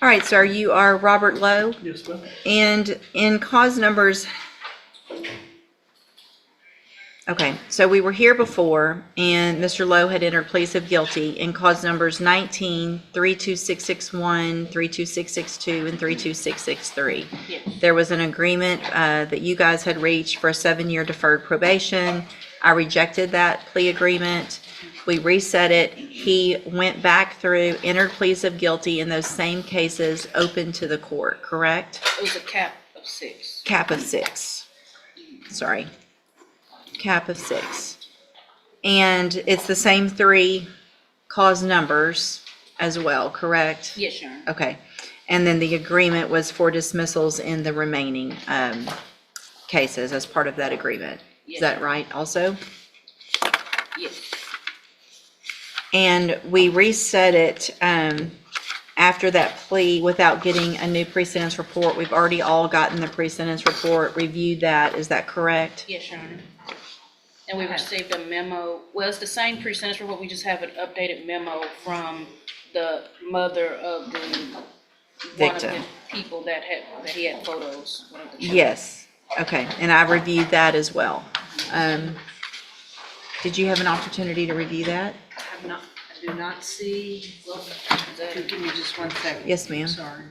All right, sir, you are Robert Lowe. Yes, ma'am. And in cause numbers, okay, so we were here before, and Mr. Lowe had entered pleas of guilty in cause numbers 19, 32661, 32662, and 32663. Yes. There was an agreement that you guys had reached for a 7-year deferred probation. I rejected that plea agreement. We reset it. He went back through, entered pleas of guilty in those same cases open to the court, correct? It was a cap of 6. Cap of 6. Sorry. Cap of 6. And it's the same 3 cause numbers as well, correct? Yes, Your Honor. Okay. And then the agreement was for dismissals in the remaining cases as part of that agreement. Is Yes. that right also? Yes. And we reset it after that plea without getting a new pre-sentence report. We've already all gotten the pre-sentence report, reviewed that. Is that correct? Yes, Your Honor. And we received a memo. Well, it's the same pre-sentence report. We just have an updated memo from the mother of the one of Victim. the people that he had photos. One of the children. Yes. Okay. And I reviewed that as well. Did you have an opportunity to review that? I do not see, well, give me just 1 second. Yes, ma'am. Sorry.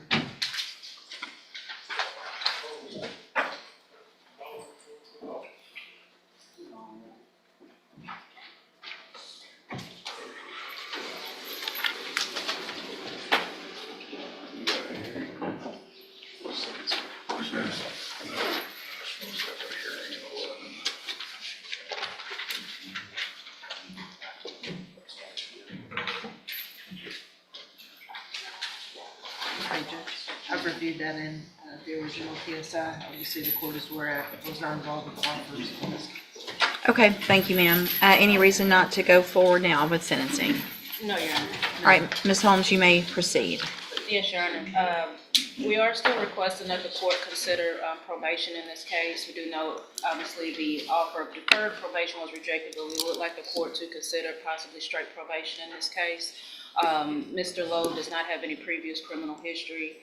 Okay, Judge. I've reviewed that in the original PSI. Obviously, the court is aware I was not involved with the offers in this case. Okay. Thank you, ma'am. Any reason not to go forward now with sentencing? No, Your Honor. All right, Ms. Holmes, you may proceed. Yes, Your Honor. We are still requesting that the court consider probation in this case. We do know, obviously, the offer of deferred probation was rejected, but we would like the court to consider possibly straight probation in this case. Mr. Lowe does not have any previous criminal history.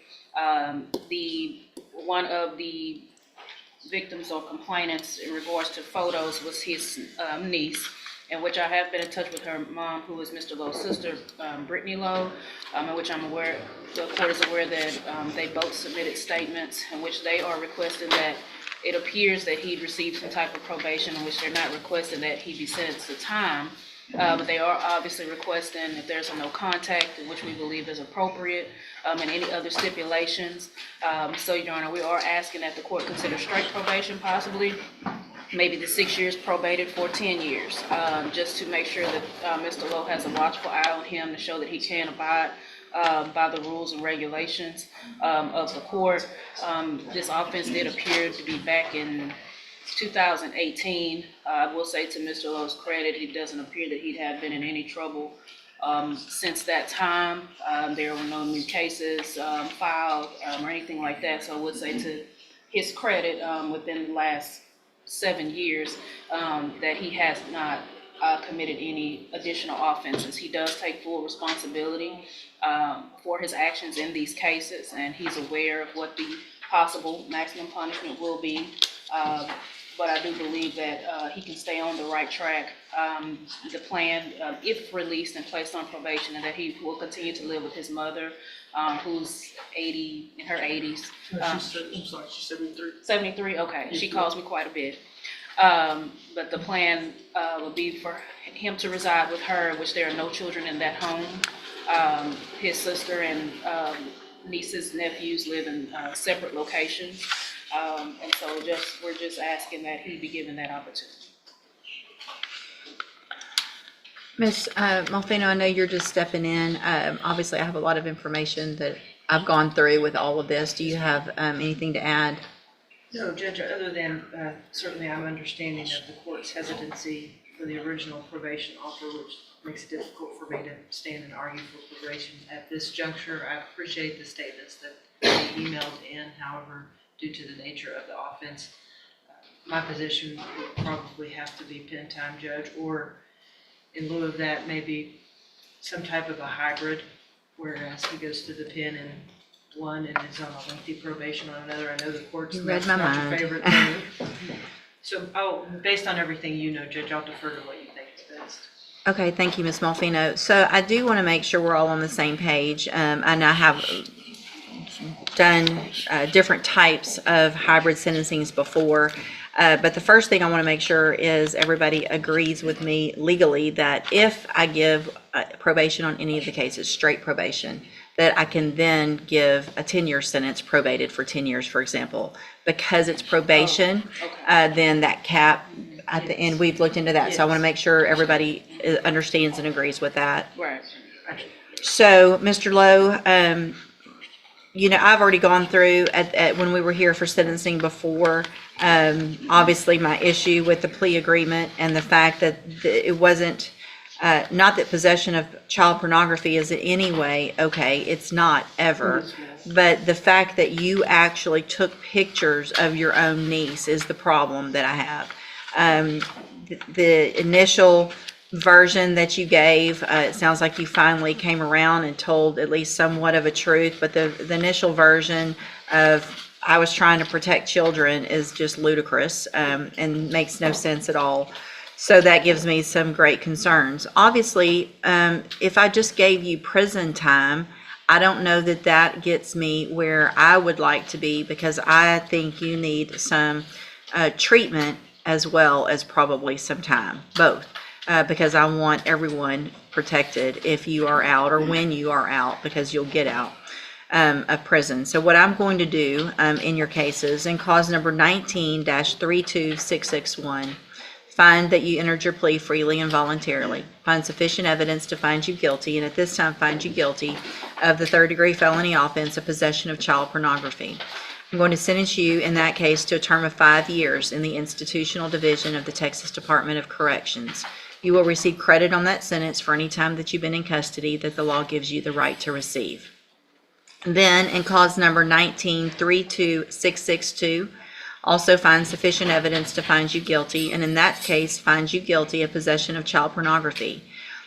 One of the victims or complainants in regards to photos was his niece, in which I have been in touch with her mom, who is Mr. Lowe's sister, Brittany Lowe, in which I'm aware, the court is aware that they both submitted statements in which they are requesting that it appears that he received some type of probation, in which they're not requesting that he be sentenced to time. But they are obviously requesting if there's a no contact, which we believe is appropriate, and any other stipulations. So, Your Honor, we are asking that the court consider straight probation possibly, maybe the 6 years probated for 10 years, just to make sure that Mr. Lowe has a watchful eye on him to show that he can abide by the rules and regulations of the court. This offense did appear to be back in 2018. I will say, to Mr. Lowe's credit, he doesn't appear that he'd have been in any trouble since that time. There were no new cases filed or anything like that. So I would say, to his credit, within the last 7 years, that he has not committed any additional offenses. He does take full responsibility for his actions in these cases, and he's aware of what the possible maximum punishment will be. But I do believe that he can stay on the right track. The plan, if released and placed on probation, and that he will continue to live with his mother, who's 80, in her 80s. I'm sorry, she's 73. 73, okay. She calls me quite a bit. But the plan would be for him to reside with her, which there are no children in that home. His sister and nieces, nephews live in separate locations. And so we're just asking that he be given that opportunity. Ms. Malfino, I know you're just stepping in. Obviously, I have a lot of information that I've gone through with all of this. Do you have anything to add? No, Judge, other than certainly I'm understanding of the court's hesitancy for the original probation offer, which makes it difficult for me to stand and argue for probation at this juncture. I appreciate the statements that they emailed in. However, due to the nature of the offense, my position would probably have to be pen time, Judge, or in lieu of that, maybe some type of a hybrid, whereas he goes to the pen and one and is on a lengthy probation on another. I know the court's You read not my your mind. favorite thing. So, based on everything you know, Judge, I'll defer to what you think is best. Okay, thank you, Ms. Malfino. So I do want to make sure we're all on the same page, and I have done different types of hybrid sentencings before. But the first thing I want to make sure is everybody agrees with me legally that if I give probation on any of the cases, straight probation, that I can then give a 10-year sentence probated for 10 years, for example. Because it's probation, then that cap at the end, we've looked into that. So I want to make sure everybody understands and agrees with that. Right. So, Mr. Lowe, you know, I've already gone through at when we were here for sentencing before, obviously my issue with the plea agreement and the fact that it wasn't, not that possession of child pornography is in any way okay, it's not ever. But the fact that you actually took pictures of your own niece is the problem that I have. The initial version that you gave, it sounds like you finally came around and told at least somewhat of a truth, but the initial version of I was trying to protect children is just ludicrous, and makes no sense at all. So that gives me some great concerns. Obviously, if I just gave you prison time, I don't know that that gets me where I would like to be, because I think you need some treatment as well as probably some time, both. Because I want everyone protected if you are out or when you are out, because you'll get out of prison. So what I'm going to do in your cases, in cause number 19-32661, find that you entered your plea freely and voluntarily, find sufficient evidence to find you guilty, and at this time find you guilty of the third-degree felony offense of possession of child pornography. I'm going to sentence you in that case to a term of 5 years in the institutional division of the Texas Department of Corrections. You will receive credit on that sentence for any time that you've been in custody that the law gives you the right to receive. Then, in cause number 19-32662, also find sufficient evidence to find you guilty, and in that case, find you guilty of possession of child pornography.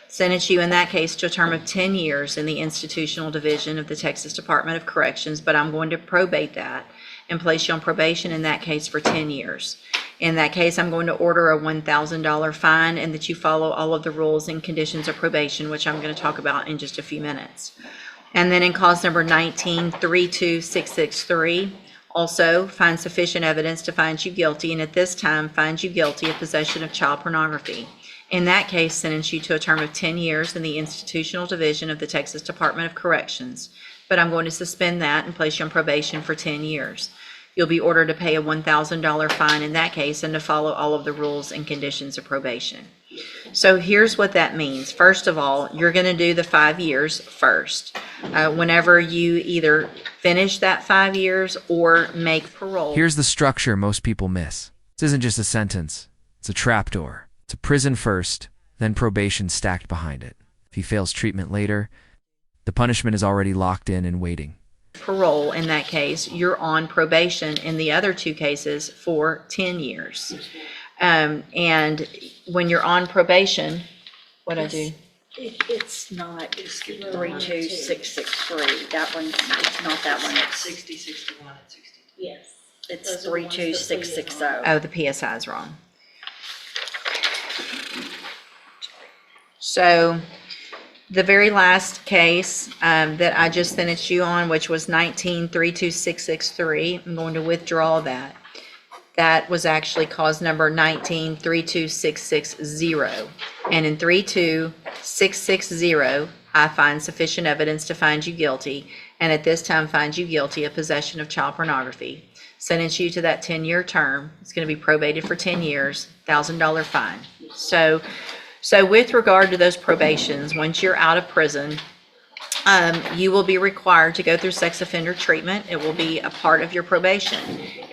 Sentence you in that case to a term of 10 years in the institutional division of the Texas Department of Corrections, but I'm going to probate that and place you on probation in that case for 10 years. In that case, I'm going to order a $1,000 fine and that you follow all of the rules and conditions of probation, which I'm going to talk about in just a few minutes. And then in cause number 19-32663, also find sufficient evidence to find you guilty, and at this time find you guilty of possession of child pornography. In that case, sentence you to a term of 10 years in the institutional division of the Texas Department of Corrections, but I'm going to suspend that and place you on probation for 10 years. You'll be ordered to pay a $1,000 fine in that case and to follow all of the rules and conditions of probation. So here's what that means. First of all, you're going to do the 5 years first. Whenever you either finish that 5 years or make parole. Here's the structure most people miss. This isn't just a sentence. It's a trapdoor. It's a prison first, then probation stacked behind it. If he fails treatment later, the punishment is already locked in and waiting. Parole in that case, you're on probation in the other two cases for 10 years. And when you're on probation, what'd I do? It's not 32663. That one, it's not that one. It's 60, 61, and 62. yes. It's 32660. Oh, the PSI is wrong. So the very last case that I just sentenced you on, which was 19-32663, I'm going to withdraw that. That was actually cause number 19-32660. And in 32660, I find sufficient evidence to find you guilty, and at this time find you guilty of possession of child pornography. Sentence you to that 10-year term. It's going to be probated for 10 years, $1,000 fine. So with regard to those probations, once you're out of prison, you will be required to go through sex offender treatment. It will be a part of your probation.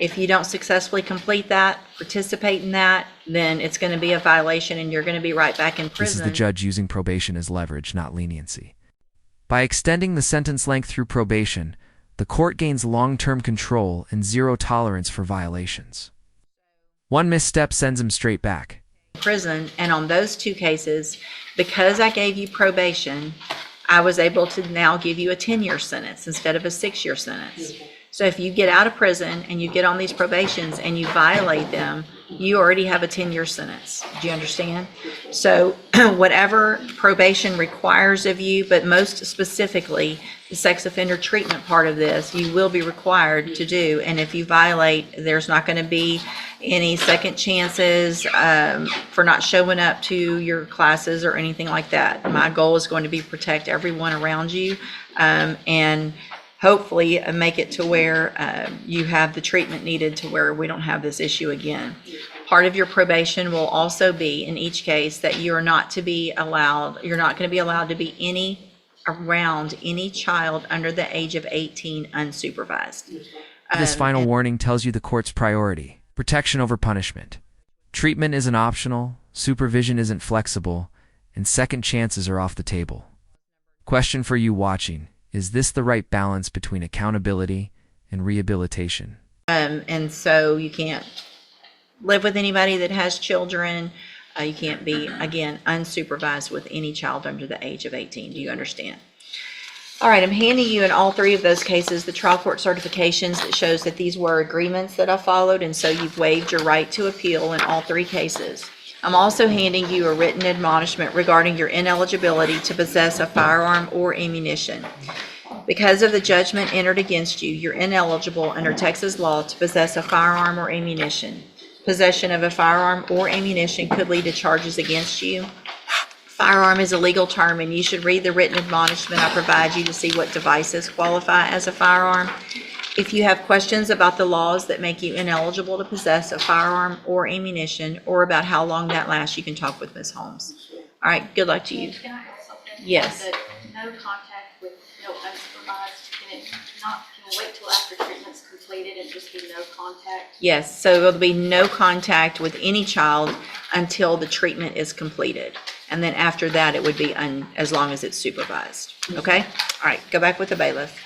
If you don't successfully complete that, participate in that, then it's going to be a violation and you're going to be right back in prison. This is the judge using probation as leverage, not leniency. By extending the sentence length through probation, the court gains long-term control and zero tolerance for violations. One misstep sends him straight back. Prison, and on those two cases, because I gave you probation, I was able to now give you a 10-year sentence instead of a 6-year sentence. So if you get out of prison and you get on these probations and you violate them, you already have a 10-year sentence. Do you understand? So whatever probation requires of you, but most specifically, the sex offender treatment part of this, you will be required to do. And if you violate, there's not going to be any second chances for not showing up to your classes or anything like that. My goal is going to be protect everyone around you and hopefully make it to where you have the treatment needed to where we don't have this issue again. Part of your probation will also be, in each case, that you're not going to be allowed to be around any child under the age of 18 unsupervised. This final warning tells you the court's priority: protection over punishment. Treatment isn't optional, supervision isn't flexible, and second chances are off the table. Question for you watching: is this the right balance between accountability and rehabilitation? And so you can't live with anybody that has children. You can't be, again, unsupervised with any child under the age of 18. Do you understand? All right, I'm handing you in all three of those cases the trial court certifications that shows that these were agreements that I followed, and so you've waived your right to appeal in all three cases. I'm also handing you a written admonishment regarding your ineligibility to possess a firearm or ammunition. Because of the judgment entered against you, you're ineligible under Texas law to possess a firearm or ammunition. Possession of a firearm or ammunition could lead to charges against you. Firearm is a legal term, and you should read the written admonishment I provide you to see what devices qualify as a firearm. If you have questions about the laws that make you ineligible to possess a firearm or ammunition, or about how long that lasts, you can talk with Ms. Holmes. All right, good luck to you. Can I ask something? Yes. The no contact with no unsupervised, can we wait till after treatment's completed and just be no contact? Yes, so there'll be no contact with any child until the treatment is completed. And then after that, it would be as long as it's supervised. Okay? All right, go back with the bailiff.